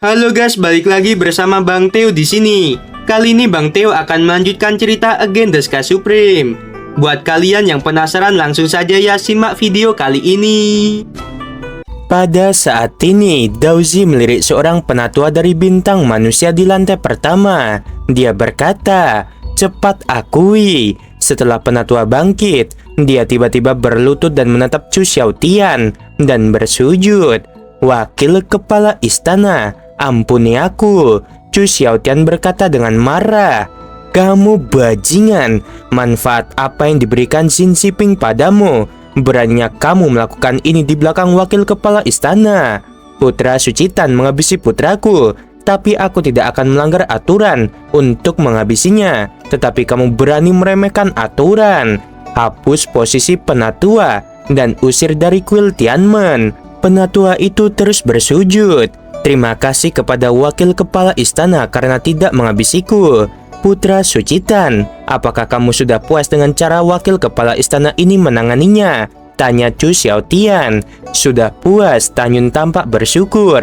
Halo guys, balik lagi bersama Bang Teo di sini. Kali ini Bang Teo akan melanjutkan cerita Again the Sky Supreme. Buat kalian yang penasaran, langsung saja ya simak video kali ini. Pada saat ini, Daozi melirik seorang penatua dari bintang manusia di lantai pertama. Dia berkata, "Cepat akui." Setelah penatua bangkit, dia tiba-tiba berlutut dan menatap Chu Xiaotian dan bersujud. "Wakil kepala istana, ampuni aku." Chu Xiaotian berkata dengan marah, "Kamu bajingan, manfaat apa yang diberikan Xin Shiping padamu? Beraninya kamu melakukan ini di belakang wakil kepala istana. Putra Sucitan menghabisi putraku, tapi aku tidak akan melanggar aturan untuk menghabisinya. Tetapi kamu berani meremehkan aturan. Hapus posisi penatua dan usir dari kuil Tianmen." Penatua itu terus bersujud. "Terima kasih kepada wakil kepala istana karena tidak menghabisiku. Putra Sucitan, apakah kamu sudah puas dengan cara wakil kepala istana ini menanganinya?" tanya Chu Xiaotian. "Sudah puas," Tanyun tampak bersyukur.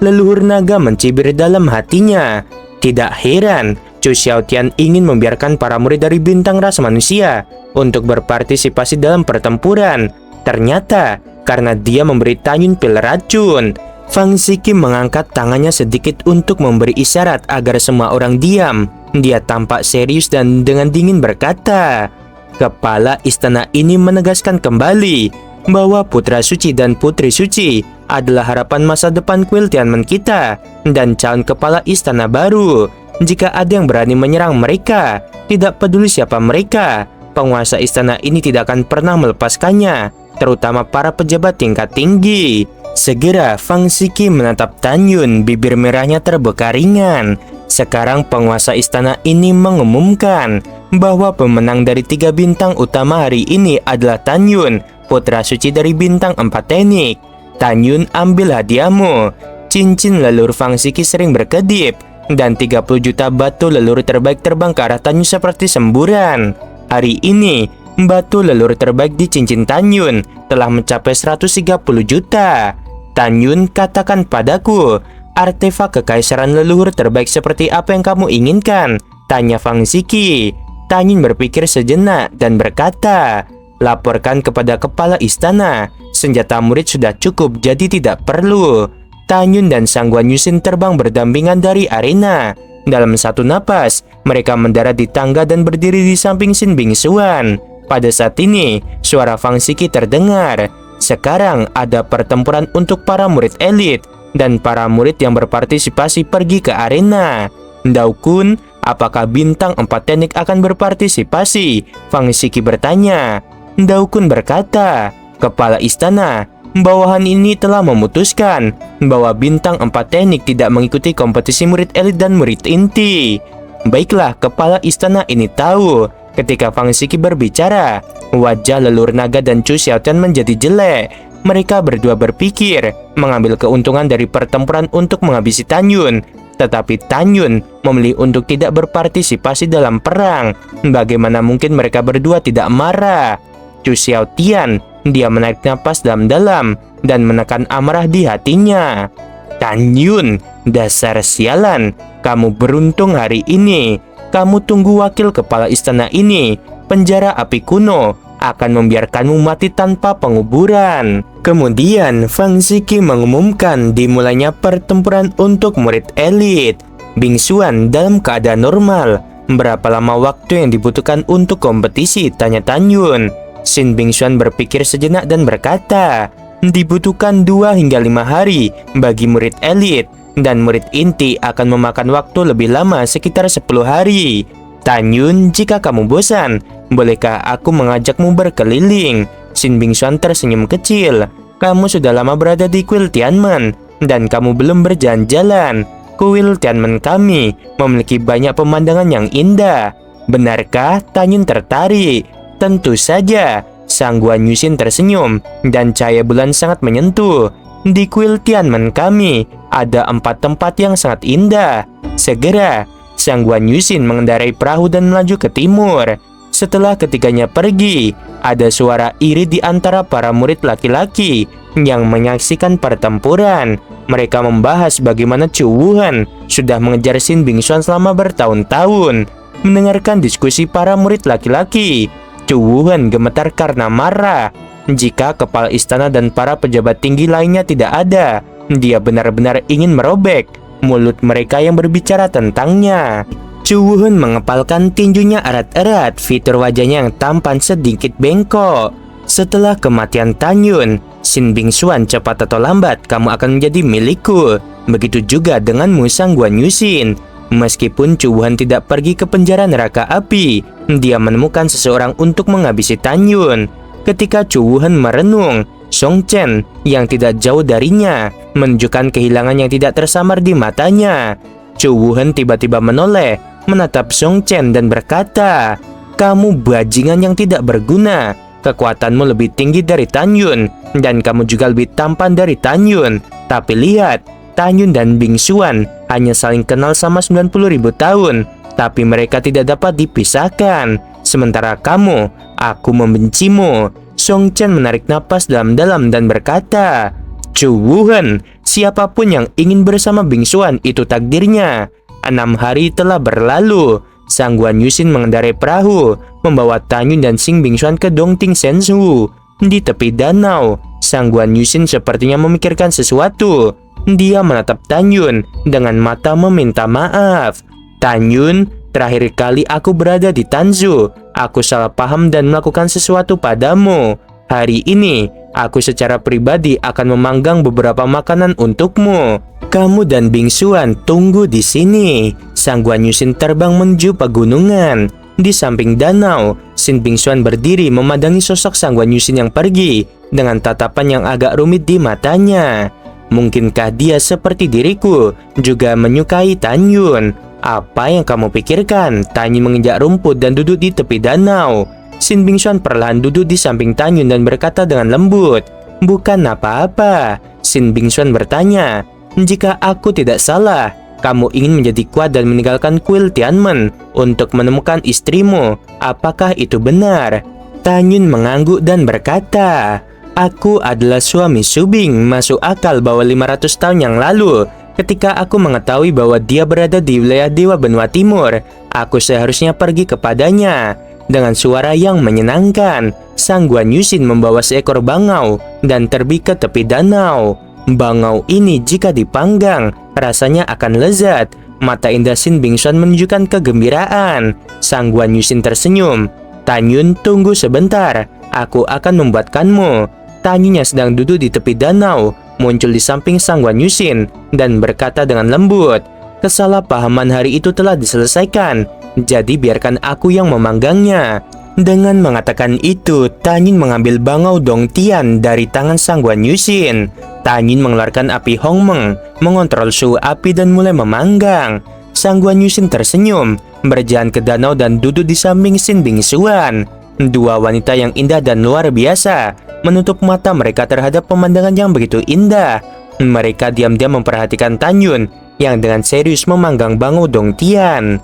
Leluhur naga mencibir dalam hatinya. Tidak heran, Chu Xiaotian ingin membiarkan para murid dari bintang ras manusia untuk berpartisipasi dalam pertempuran. Ternyata, karena dia memberi Tanyun pil racun. Fang Ziki mengangkat tangannya sedikit untuk memberi isyarat agar semua orang diam. Dia tampak serius dan dengan dingin berkata, "Kepala istana ini menegaskan kembali bahwa Putra Suci dan Putri Suci adalah harapan masa depan kuil Tianmen kita dan calon kepala istana baru. Jika ada yang berani menyerang mereka, tidak peduli siapa mereka, penguasa istana ini tidak akan pernah melepaskannya, terutama para pejabat tingkat tinggi." Segera Fang Ziki menatap Tanyun, bibir merahnya terbuka ringan. Sekarang penguasa istana ini mengumumkan bahwa pemenang dari 3 bintang utama hari ini adalah Tanyun, putra suci dari bintang 4 teknik. "Tanyun, ambil hadiahmu." Cincin leluhur Fang Ziki sering berkedip, dan 30 juta batu leluhur terbaik terbang ke arah Tanyun seperti semburan. Hari ini, batu leluhur terbaik di cincin Tanyun telah mencapai 130 juta. "Tanyun, katakan padaku, artefak kekaisaran leluhur terbaik seperti apa yang kamu inginkan?" tanya Fang Ziki. Tanyun berpikir sejenak dan berkata, "Laporkan kepada kepala istana, senjata murid sudah cukup jadi tidak perlu." Tanyun dan Sang Guan Yusin terbang berdampingan dari arena. Dalam satu napas, mereka mendarat di tangga dan berdiri di samping Xin Bingxuan. Pada saat ini, suara Fang Ziki terdengar. Sekarang ada pertempuran untuk para murid elit, dan para murid yang berpartisipasi pergi ke arena. "Dao Kun, apakah bintang 4 teknik akan berpartisipasi?" Fang Ziki bertanya. Dao Kun berkata, "Kepala istana, bawahan ini telah memutuskan bahwa bintang 4 teknik tidak mengikuti kompetisi murid elit dan murid inti." Baiklah, kepala istana ini tahu. Ketika Fang Ziki berbicara, wajah leluhur naga dan Chu Xiaotian menjadi jelek. Mereka berdua berpikir mengambil keuntungan dari pertempuran untuk menghabisi Tanyun. Tetapi Tanyun memilih untuk tidak berpartisipasi dalam perang. Bagaimana mungkin mereka berdua tidak marah? Chu Xiaotian, dia menarik napas dalam-dalam dan menekan amarah di hatinya. "Tanyun, dasar sialan, kamu beruntung hari ini. Kamu tunggu wakil kepala istana ini. Penjara api kuno akan membiarkanmu mati tanpa penguburan." Kemudian Fang Ziki mengumumkan dimulainya pertempuran untuk murid elit. "Bingxuan dalam keadaan normal. Berapa lama waktu yang dibutuhkan untuk kompetisi?" tanya Tanyun. Xin Bingxuan berpikir sejenak dan berkata, "Dibutuhkan 2 hingga 5 hari bagi murid elit, dan murid inti akan memakan waktu lebih lama, sekitar 10 hari. Tanyun, jika kamu bosan, bolehkah aku mengajakmu berkeliling?" Xin Bingxuan tersenyum kecil. "Kamu sudah lama berada di kuil Tianmen, dan kamu belum berjalan-jalan. Kuil Tianmen kami memiliki banyak pemandangan yang indah. Benarkah?" Tanyun tertarik. "Tentu saja." Sang Guan Yusin tersenyum, dan cahaya bulan sangat menyentuh. "Di kuil Tianmen kami ada 4 tempat yang sangat indah." Segera, Sang Guan Yusin mengendarai perahu dan melaju ke timur. Setelah ketiganya pergi, ada suara iri di antara para murid laki-laki yang menyaksikan pertempuran. Mereka membahas bagaimana Chu Wuhan sudah mengejar Xin Bingxuan selama bertahun-tahun. Mendengarkan diskusi para murid laki-laki, Chu Wuhan gemetar karena marah. Jika kepala istana dan para pejabat tinggi lainnya tidak ada, dia benar-benar ingin merobek mulut mereka yang berbicara tentangnya. Chu Wuhan mengepalkan tinjunya erat-erat, fitur wajahnya yang tampan sedikit bengkok. Setelah kematian Tan Yun, Xin Bingxuan cepat atau lambat kamu akan menjadi milikku. Begitu juga denganmu Sang Guan Yuxin. Meskipun Chu Wuhan tidak pergi ke penjara neraka api, dia menemukan seseorang untuk menghabisi Tan Yun. Ketika Chu Wuhan merenung, Song Chen yang tidak jauh darinya menunjukkan kehilangan yang tidak tersamar di matanya. Chu Wuhan tiba-tiba menoleh, menatap Song Chen dan berkata, "Kamu bajingan yang tidak berguna. Kekuatanmu lebih tinggi dari Tan Yun, dan kamu juga lebih tampan dari Tan Yun. Tapi lihat, Tan Yun dan Bingxuan hanya saling kenal sama 90.000 tahun, tapi mereka tidak dapat dipisahkan. Sementara kamu, aku membencimu." Song Chen menarik napas dalam-dalam dan berkata, "Chu Wuhan, siapapun yang ingin bersama Bingxuan itu takdirnya." 6 hari telah berlalu. Sang Guan Yuxin mengendarai perahu, membawa Tan Yun dan Xin Bingxuan ke Dongting Shenzhou. Di tepi danau, Sang Guan Yuxin sepertinya memikirkan sesuatu. Dia menatap Tan Yun dengan mata meminta maaf. "Tan Yun, terakhir kali aku berada di Tanzhou, aku salah paham dan melakukan sesuatu padamu. Hari ini, aku secara pribadi akan memanggang beberapa makanan untukmu. Kamu dan Bingxuan tunggu di sini." Sang Guan Yuxin terbang menuju pegunungan. Di samping danau, Xin Bingxuan berdiri memandangi sosok Sang Guan Yuxin yang pergi dengan tatapan yang agak rumit di matanya. "Mungkinkah dia seperti diriku, juga menyukai Tan Yun? Apa yang kamu pikirkan?" Tan Yun menginjak rumput dan duduk di tepi danau. Xin Bingxuan perlahan duduk di samping Tan Yun dan berkata dengan lembut, "Bukan apa-apa." Xin Bingxuan bertanya, "Jika aku tidak salah, kamu ingin menjadi kuat dan meninggalkan kuil Tianmen untuk menemukan istrimu. Apakah itu benar?" Tan Yun mengangguk dan berkata, "Aku adalah suami Subing. Masuk akal bahwa 500 tahun yang lalu, ketika aku mengetahui bahwa dia berada di wilayah Dewa Benua Timur, aku seharusnya pergi kepadanya." Dengan suara yang menyenangkan, Sang Guan Yuxin membawa seekor bangau dan terbang ke tepi danau. Bangau ini jika dipanggang, rasanya akan lezat. Mata indah Xin Bingxuan menunjukkan kegembiraan. Sang Guan Yuxin tersenyum. "Tan Yun, tunggu sebentar. Aku akan membuatkanmu." Tan Yun yang sedang duduk di tepi danau muncul di samping Sang Guan Yuxin dan berkata dengan lembut, "Kesalahpahaman hari itu telah diselesaikan, jadi biarkan aku yang memanggangnya." Dengan mengatakan itu, Tan Yun mengambil bangau Dongtian dari tangan Sang Guan Yuxin. Tan Yun mengeluarkan api Hongmeng, mengontrol suhu api dan mulai memanggang. Sang Guan Yuxin tersenyum, berjalan ke danau dan duduk di samping Xin Bingxuan. Dua wanita yang indah dan luar biasa menutup mata mereka terhadap pemandangan yang begitu indah. Mereka diam-diam memperhatikan Tan Yun yang dengan serius memanggang bangau Dongtian.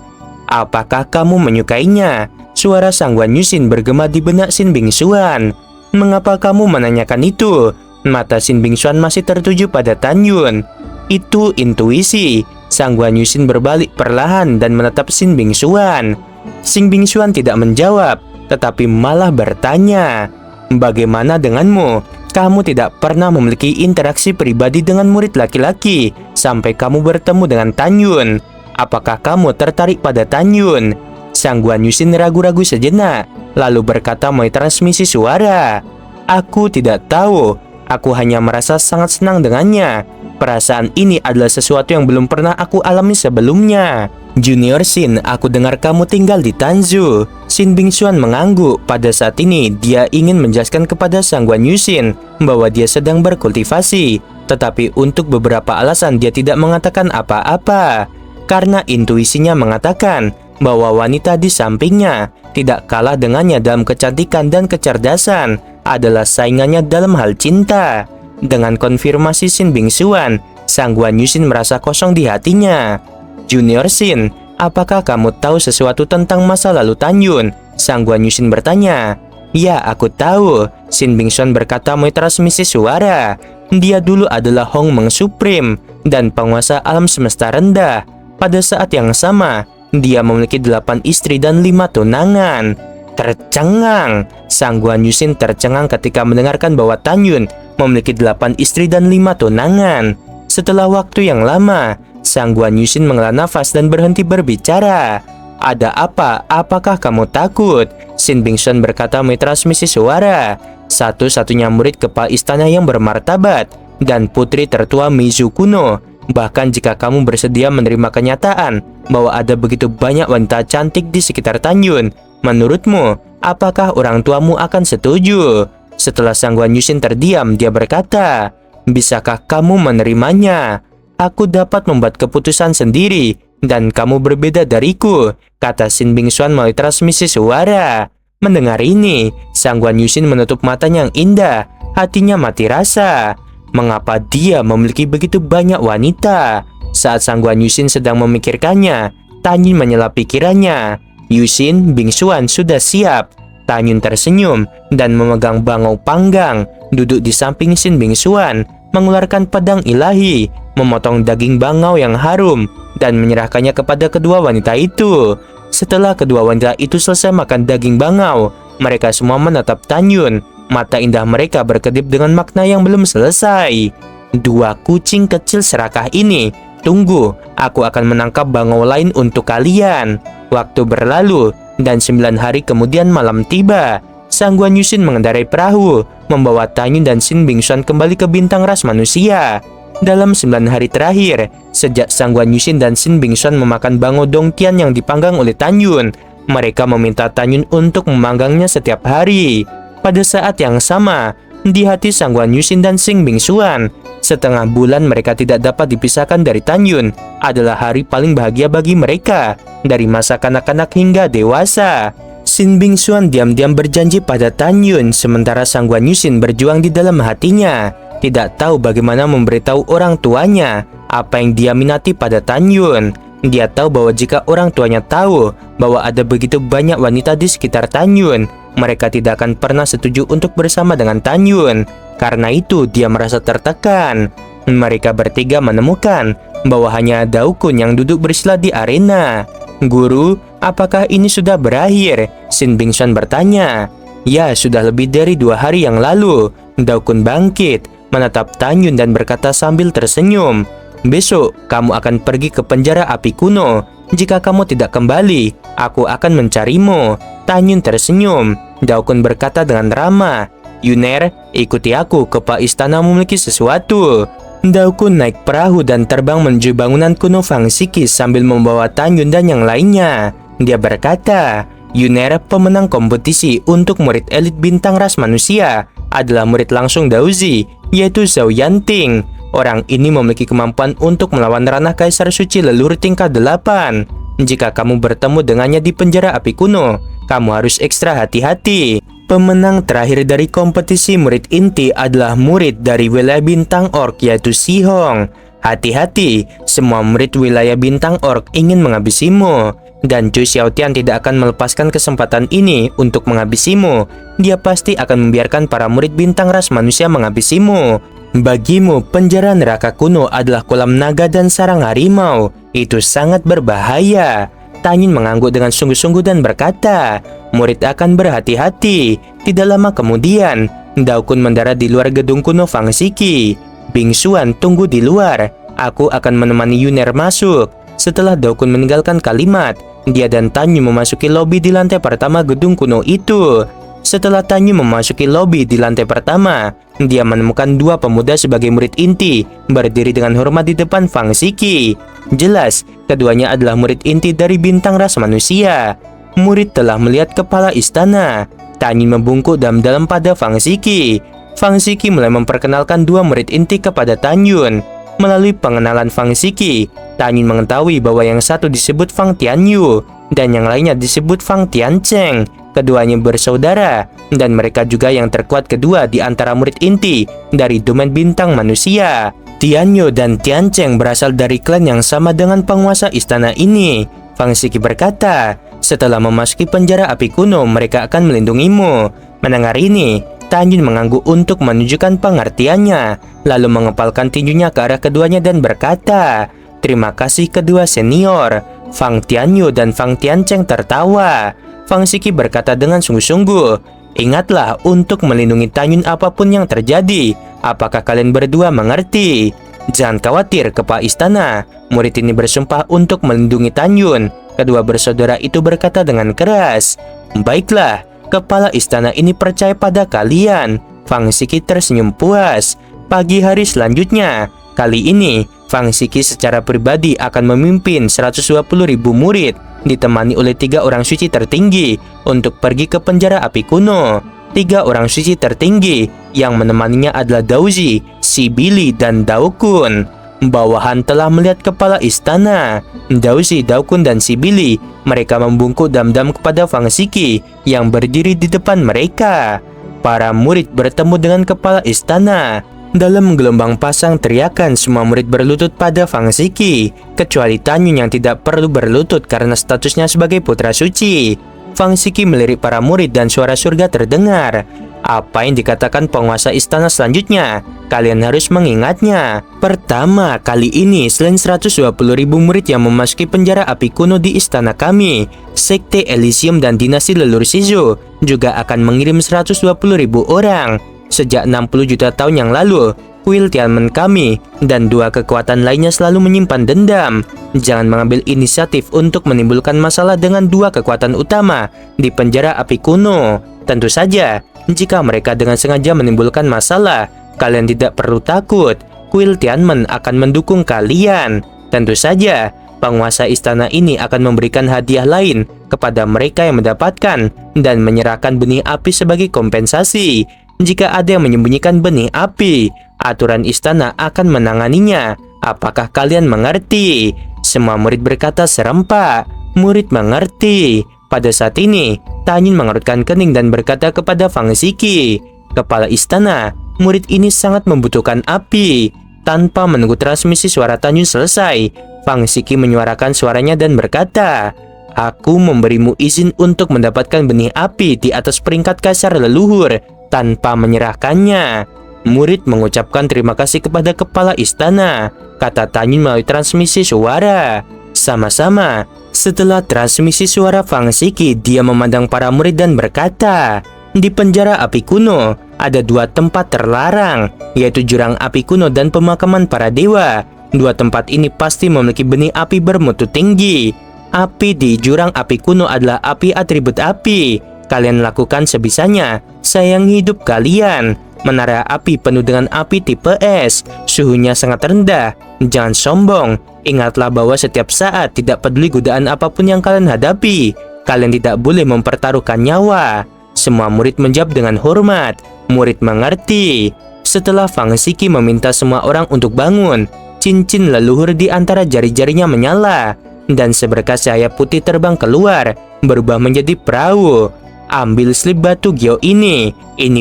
"Apakah kamu menyukainya?" Suara Sang Guan Yuxin bergema di benak Xin Bingxuan. "Mengapa kamu menanyakan itu?" Mata Xin Bingxuan masih tertuju pada Tan Yun. "Itu intuisi." Sang Guan Yuxin berbalik perlahan dan menatap Xin Bingxuan. Xin Bingxuan tidak menjawab, tetapi malah bertanya, "Bagaimana denganmu? Kamu tidak pernah memiliki interaksi pribadi dengan murid laki-laki sampai kamu bertemu dengan Tan Yun. Apakah kamu tertarik pada Tan Yun?" Sang Guan Yuxin ragu-ragu sejenak, lalu berkata melalui transmisi suara, "Aku tidak tahu. Aku hanya merasa sangat senang dengannya. Perasaan ini adalah sesuatu yang belum pernah aku alami sebelumnya." "Junior Xin, aku dengar kamu tinggal di Tanzhou." Xin Bingxuan mengangguk. Pada saat ini, dia ingin menjelaskan kepada Sang Guan Yuxin bahwa dia sedang berkultivasi. Tetapi untuk beberapa alasan dia tidak mengatakan apa-apa. Karena intuisinya mengatakan bahwa wanita di sampingnya tidak kalah dengannya dalam kecantikan dan kecerdasan, adalah saingannya dalam hal cinta. Dengan konfirmasi Xin Bingxuan, Sang Guan Yuxin merasa kosong di hatinya. "Junior Xin, apakah kamu tahu sesuatu tentang masa lalu Tan Yun?" Sang Guan Yuxin bertanya. Ya, aku tahu. Shin Bingxuan berkata melalui transmisi suara. Dia dulu adalah Hongmeng Supreme dan penguasa alam semesta rendah. Pada saat yang sama, dia memiliki 8 istri dan 5 tunangan. Tercengang. Sang Guan Yuxin tercengang ketika mendengarkan bahwa Tan Yun memiliki 8 istri dan 5 tunangan. Setelah waktu yang lama, Sang Guan Yuxin menghela nafas dan berhenti berbicara. Ada apa? Apakah kamu takut? Shin Bingxuan berkata melalui transmisi suara. Satu-satunya murid kepala istana yang bermartabat dan putri tertua Mizu kuno. Bahkan jika kamu bersedia menerima kenyataan bahwa ada begitu banyak wanita cantik di sekitar Tan Yun, menurutmu, apakah orang tuamu akan setuju? Setelah Sang Guan Yuxin terdiam, dia berkata, bisakah kamu menerimanya? Aku dapat membuat keputusan sendiri dan kamu berbeda dariku, kata Shin Bingxuan melalui transmisi suara. Mendengar ini, Sang Guan Yuxin menutup matanya yang indah, hatinya mati rasa. Mengapa dia memiliki begitu banyak wanita? Saat Sang Guan Yuxin sedang memikirkannya, Tan Yun menyela pikirannya. Yuxin, Bingxuan sudah siap. Tan Yun tersenyum dan memegang bangau panggang, duduk di samping Shin Bingxuan, mengeluarkan pedang ilahi, memotong daging bangau yang harum, dan menyerahkannya kepada kedua wanita itu. Setelah kedua wanita itu selesai makan daging bangau, mereka semua menatap Tan Yun. Mata indah mereka berkedip dengan makna yang belum selesai. Dua kucing kecil serakah ini. Tunggu, aku akan menangkap bangau lain untuk kalian. Waktu berlalu, dan 9 hari kemudian malam tiba. Sang Guan Yuxin mengendarai perahu, membawa Tan Yun dan Shin Bingxuan kembali ke bintang ras manusia. Dalam 9 hari terakhir, sejak Sang Guan Yuxin dan Shin Bingxuan memakan bangau Dongtian yang dipanggang oleh Tan Yun, mereka meminta Tan Yun untuk memanggangnya setiap hari. Pada saat yang sama, di hati Sang Guan Yuxin dan Shin Bingxuan, setengah bulan mereka tidak dapat dipisahkan dari Tan Yun adalah hari paling bahagia bagi mereka, dari masa kanak-kanak hingga dewasa. Shin Bingxuan diam-diam berjanji pada Tan Yun, sementara Sang Guan Yuxin berjuang di dalam hatinya, tidak tahu bagaimana memberitahu orang tuanya apa yang dia minati pada Tan Yun. Dia tahu bahwa jika orang tuanya tahu bahwa ada begitu banyak wanita di sekitar Tan Yun, mereka tidak akan pernah setuju untuk bersama dengan Tan Yun. Karena itu, dia merasa tertekan. Mereka bertiga menemukan bahwa hanya Daokun yang duduk bersila di arena. Guru, apakah ini sudah berakhir? Shin Bingxuan bertanya. Ya, sudah lebih dari 2 hari yang lalu. Daokun bangkit, menatap Tan Yun dan berkata sambil tersenyum, besok kamu akan pergi ke penjara api kuno. Jika kamu tidak kembali, aku akan mencarimu. Tan Yun tersenyum. Daokun berkata dengan ramah, Yuner, ikuti aku, kepala istana memiliki sesuatu. Daokun naik perahu dan terbang menuju bangunan kuno Fang Shiki sambil membawa Tan Yun dan yang lainnya. Dia berkata, Yuner, pemenang kompetisi untuk murid elit bintang ras manusia, adalah murid langsung Daozi, yaitu Zhao Yanting. Orang ini memiliki kemampuan untuk melawan ranah Kaisar Suci leluhur tingkat 8. Jika kamu bertemu dengannya di penjara api kuno, kamu harus ekstra hati-hati. Pemenang terakhir dari kompetisi murid inti adalah murid dari wilayah bintang orc, yaitu Si Hong. Hati-hati, semua murid wilayah bintang orc ingin menghabisimu. Dan Zhu Xiaotian tidak akan melepaskan kesempatan ini untuk menghabisimu. Dia pasti akan membiarkan para murid bintang ras manusia menghabisimu. Bagimu, penjara neraka kuno adalah kolam naga dan sarang harimau. Itu sangat berbahaya. Tan Yun mengangguk dengan sungguh-sungguh dan berkata, murid akan berhati-hati. Tidak lama kemudian, Daokun mendarat di luar gedung kuno Fang Shiki. Bingxuan, tunggu di luar. Aku akan menemani Yuner masuk. Setelah Daokun meninggalkan kalimat, dia dan Tan Yun memasuki lobi di lantai pertama gedung kuno itu. Setelah Tan Yun memasuki lobi di lantai pertama, dia menemukan 2 pemuda sebagai murid inti berdiri dengan hormat di depan Fang Shiki. Jelas, keduanya adalah murid inti dari bintang ras manusia. Murid telah melihat kepala istana. Tan Yun membungkuk dalam pada Fang Shiki. Fang Shiki mulai memperkenalkan 2 murid inti kepada Tan Yun. Melalui pengenalan Fang Shiki, Tan Yun mengetahui bahwa yang satu disebut Fang Tianyu dan yang lainnya disebut Fang Tiancheng. Keduanya bersaudara, dan mereka juga yang terkuat kedua di antara murid inti dari domain bintang manusia. Tianyu dan Tiancheng berasal dari klan yang sama dengan penguasa istana ini. Fang Shiki berkata, setelah memasuki penjara api kuno, mereka akan melindungimu. Mendengar ini, Tanyun mengangguk untuk menunjukkan pengertiannya, lalu mengepalkan tinjunya ke arah keduanya dan berkata, "Terima kasih kedua senior." Fang Tianyu dan Fang Tiancheng tertawa. Fang Xiki berkata dengan sungguh-sungguh, "Ingatlah untuk melindungi Tanyun apapun yang terjadi. Apakah kalian berdua mengerti?" "Jangan khawatir, Kepala Istana." Murid ini bersumpah untuk melindungi Tanyun. Kedua bersaudara itu berkata dengan keras, "Baiklah, Kepala Istana ini percaya pada kalian." Fang Xiki tersenyum puas. Pagi hari selanjutnya, kali ini Fang Xiki secara pribadi akan memimpin 120.000 murid, ditemani oleh 3 orang suci tertinggi untuk pergi ke penjara api kuno. 3 orang suci tertinggi yang menemaninya adalah Daozi, Si Billy, dan Daokun. Bawahan telah melihat kepala istana. Daozi, Daokun, dan Si Billy, mereka membungkuk dam-dam kepada Fang Xiki yang berdiri di depan mereka. Para murid bertemu dengan kepala istana. Dalam gelombang pasang teriakan, semua murid berlutut pada Fang Xiki, kecuali Tanyun yang tidak perlu berlutut karena statusnya sebagai putra suci. Fang Xiki melirik para murid dan suara surga terdengar. "Apa yang dikatakan penguasa istana selanjutnya? Kalian harus mengingatnya. Pertama kali ini, selain 120.000 murid yang memasuki penjara api kuno di istana kami, Sekte Elysium dan dinasti Lelur Shizu juga akan mengirim 120.000 orang. Sejak 60 juta tahun yang lalu, kuil Tianmen kami dan 2 kekuatan lainnya selalu menyimpan dendam. Jangan mengambil inisiatif untuk menimbulkan masalah dengan 2 kekuatan utama di penjara api kuno. Tentu saja, jika mereka dengan sengaja menimbulkan masalah, kalian tidak perlu takut. Kuil Tianmen akan mendukung kalian. Tentu saja, penguasa istana ini akan memberikan hadiah lain kepada mereka yang mendapatkan dan menyerahkan benih api sebagai kompensasi. Jika ada yang menyembunyikan benih api, aturan istana akan menanganinya. Apakah kalian mengerti?" Semua murid berkata serempak, "Murid mengerti." Pada saat ini, Tanyun mengerutkan kening dan berkata kepada Fang Xiki, "Kepala istana, murid ini sangat membutuhkan api." Tanpa menunggu transmisi suara Tanyun selesai, Fang Xiki menyuarakan suaranya dan berkata, "Aku memberimu izin untuk mendapatkan benih api di atas peringkat kasar leluhur tanpa menyerahkannya." Murid mengucapkan terima kasih kepada kepala istana, kata Tanyun melalui transmisi suara. Sama-sama. Setelah transmisi suara Fang Xiki, dia memandang para murid dan berkata, "Di penjara api kuno ada 2 tempat terlarang, yaitu jurang api kuno dan pemakaman para dewa. 2 tempat ini pasti memiliki benih api bermutu tinggi. Api di jurang api kuno adalah api atribut api. Kalian lakukan sebisanya. Sayang hidup kalian. Menara api penuh dengan api tipe S. Suhunya sangat rendah. Jangan sombong. Ingatlah bahwa setiap saat, tidak peduli godaan apapun yang kalian hadapi, kalian tidak boleh mempertaruhkan nyawa." Semua murid menjawab dengan hormat. Murid mengerti. Setelah Fang Xiki meminta semua orang untuk bangun, cincin leluhur di antara jari-jarinya menyala, dan seberkas cahaya putih terbang keluar, berubah menjadi perahu. "Ambil slip batu Gyo ini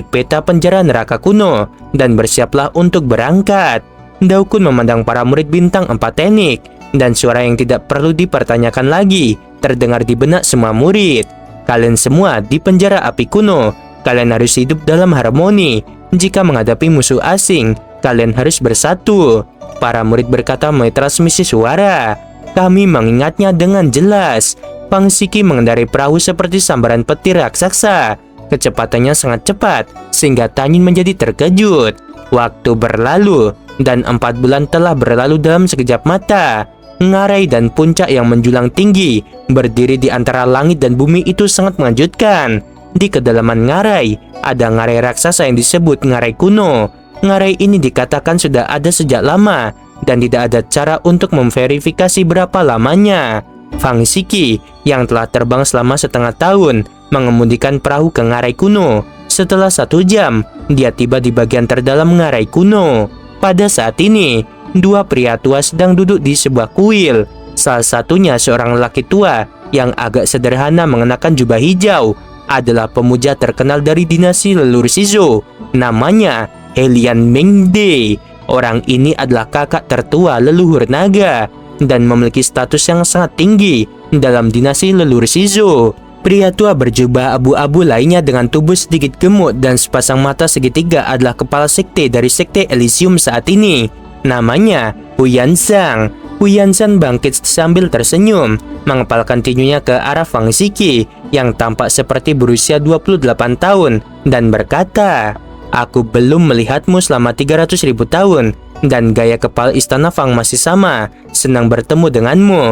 peta penjara neraka kuno, dan bersiaplah untuk berangkat." Daokun memandang para murid bintang 4 teknik, dan suara yang tidak perlu dipertanyakan lagi terdengar di benak semua murid. "Kalian semua di penjara api kuno. Kalian harus hidup dalam harmoni. Jika menghadapi musuh asing, kalian harus bersatu." Para murid berkata melalui transmisi suara. "Kami mengingatnya dengan jelas." Fang Xiki mengendarai perahu seperti sambaran petir raksasa. Kecepatannya sangat cepat, sehingga Tanyun menjadi terkejut. Waktu berlalu, dan 4 bulan telah berlalu dalam sekejap mata. Ngarai dan puncak yang menjulang tinggi berdiri di antara langit dan bumi itu sangat mengejutkan. Di kedalaman Ngarai, ada ngarai raksasa yang disebut ngarai kuno. Ngarai ini dikatakan sudah ada sejak lama, dan tidak ada cara untuk memverifikasi berapa lamanya. Fang Xiki yang telah terbang selama setengah tahun mengemudikan perahu ke ngarai kuno. Setelah 1 jam, dia tiba di bagian terdalam ngarai kuno. Pada saat ini, 2 pria tua sedang duduk di sebuah kuil. Salah satunya seorang lelaki tua yang agak sederhana mengenakan jubah hijau, adalah pemuja terkenal dari dinasti Lelur Shizu. Namanya Helian Mengde. Orang ini adalah kakak tertua leluhur naga dan memiliki status yang sangat tinggi dalam dinasti Lelur Shizu. Pria tua berjubah abu-abu lainnya dengan tubuh sedikit gemuk dan sepasang mata segitiga adalah kepala sekte dari sekte Elysium saat ini. Namanya Hu Yanzhang. Hu Yanzhang bangkit sambil tersenyum, mengepalkan tinjunya ke arah Fang Ziki yang tampak seperti berusia 28 tahun dan berkata, "Aku belum melihatmu selama 300.000 tahun dan gaya kepala istana Fang masih sama. Senang bertemu denganmu."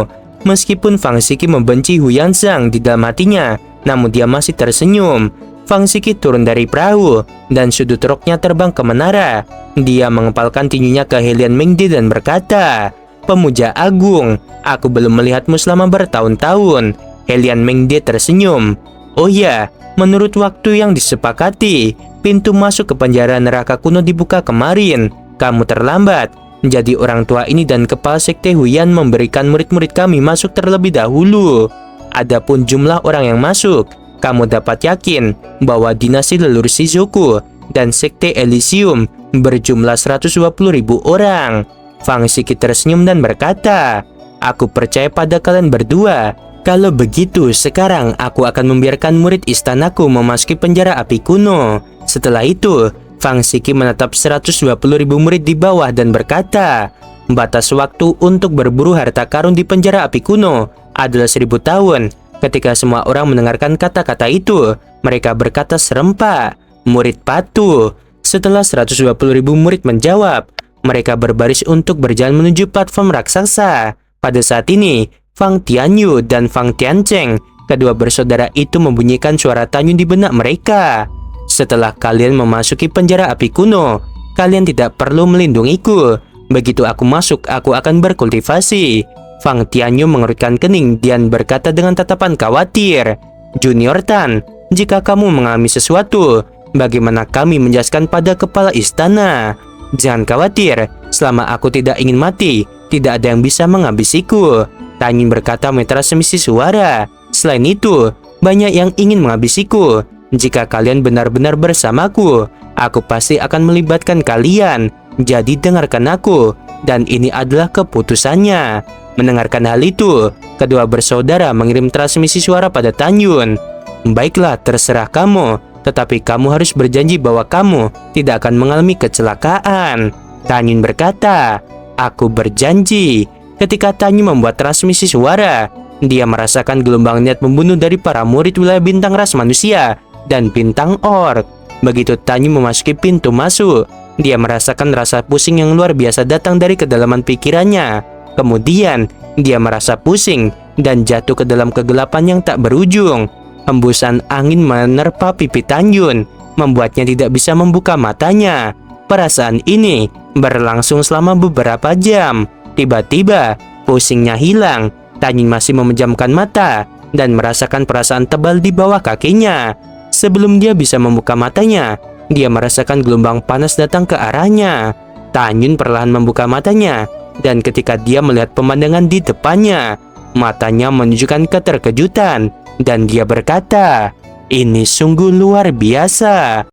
Meskipun Fang Ziki membenci Hu Yanzhang di dalam hatinya, namun dia masih tersenyum. Fang Ziki turun dari perahu dan sudut roknya terbang ke menara. Dia mengepalkan tinjunya ke Helian Mengdi dan berkata, "Pemuja agung, aku belum melihatmu selama bertahun-tahun." Helian Mengdi tersenyum. "Oh ya, menurut waktu yang disepakati, pintu masuk ke penjara neraka kuno dibuka kemarin. Kamu terlambat. Jadi orang tua ini dan kepala sekte Huyan memberikan murid-murid kami masuk terlebih dahulu. Adapun jumlah orang yang masuk, kamu dapat yakin bahwa dinasti leluhur Shizuku dan sekte Elysium berjumlah 120.000 orang." Fang Ziki tersenyum dan berkata, "Aku percaya pada kalian berdua. Kalau begitu, sekarang aku akan membiarkan murid istanaku memasuki penjara api kuno." Setelah itu, Fang Ziki menetap 120.000 murid di bawah dan berkata, "Batas waktu untuk berburu harta karun di penjara api kuno adalah 1000 tahun." Ketika semua orang mendengarkan kata-kata itu, mereka berkata serempak, "Murid patuh." Setelah 120.000 murid menjawab, mereka berbaris untuk berjalan menuju platform raksasa. Pada saat ini, Fang Tianyu dan Fang Tiancheng, kedua bersaudara itu membunyikan suara tanyun di benak mereka. "Setelah kalian memasuki penjara api kuno, kalian tidak perlu melindungiku. Begitu aku masuk, aku akan berkultivasi." Fang Tianyu mengerutkan kening dan berkata dengan tatapan khawatir, "Junior Tan, jika kamu mengalami sesuatu, bagaimana kami menjelaskan pada kepala istana?" "Jangan khawatir, selama aku tidak ingin mati, tidak ada yang bisa menghabisiku." Tanyun berkata metransmisi suara. "Selain itu, banyak yang ingin menghabisiku. Jika kalian benar-benar bersamaku, aku pasti akan melibatkan kalian. Jadi dengarkan aku, dan ini adalah keputusannya." Mendengarkan hal itu, kedua bersaudara mengirim transmisi suara pada Tanyun. "Baiklah, terserah kamu. Tetapi kamu harus berjanji bahwa kamu tidak akan mengalami kecelakaan." Tanyun berkata, "Aku berjanji." Ketika Tanyun membuat transmisi suara, dia merasakan gelombang niat membunuh dari para murid wilayah bintang ras manusia dan bintang orc. Begitu Tanyun memasuki pintu masuk, dia merasakan rasa pusing yang luar biasa datang dari kedalaman pikirannya. Kemudian, dia merasa pusing dan jatuh ke dalam kegelapan yang tak berujung. Hembusan angin menerpa pipi Tanyun, membuatnya tidak bisa membuka matanya. Perasaan ini berlangsung selama beberapa jam. Tiba-tiba, pusingnya hilang. Tanyun masih memejamkan mata dan merasakan perasaan tebal di bawah kakinya. Sebelum dia bisa membuka matanya, dia merasakan gelombang panas datang ke arahnya. Tanyun perlahan membuka matanya, dan ketika dia melihat pemandangan di depannya, matanya menunjukkan keterkejutan, dan dia berkata, "Ini sungguh luar biasa."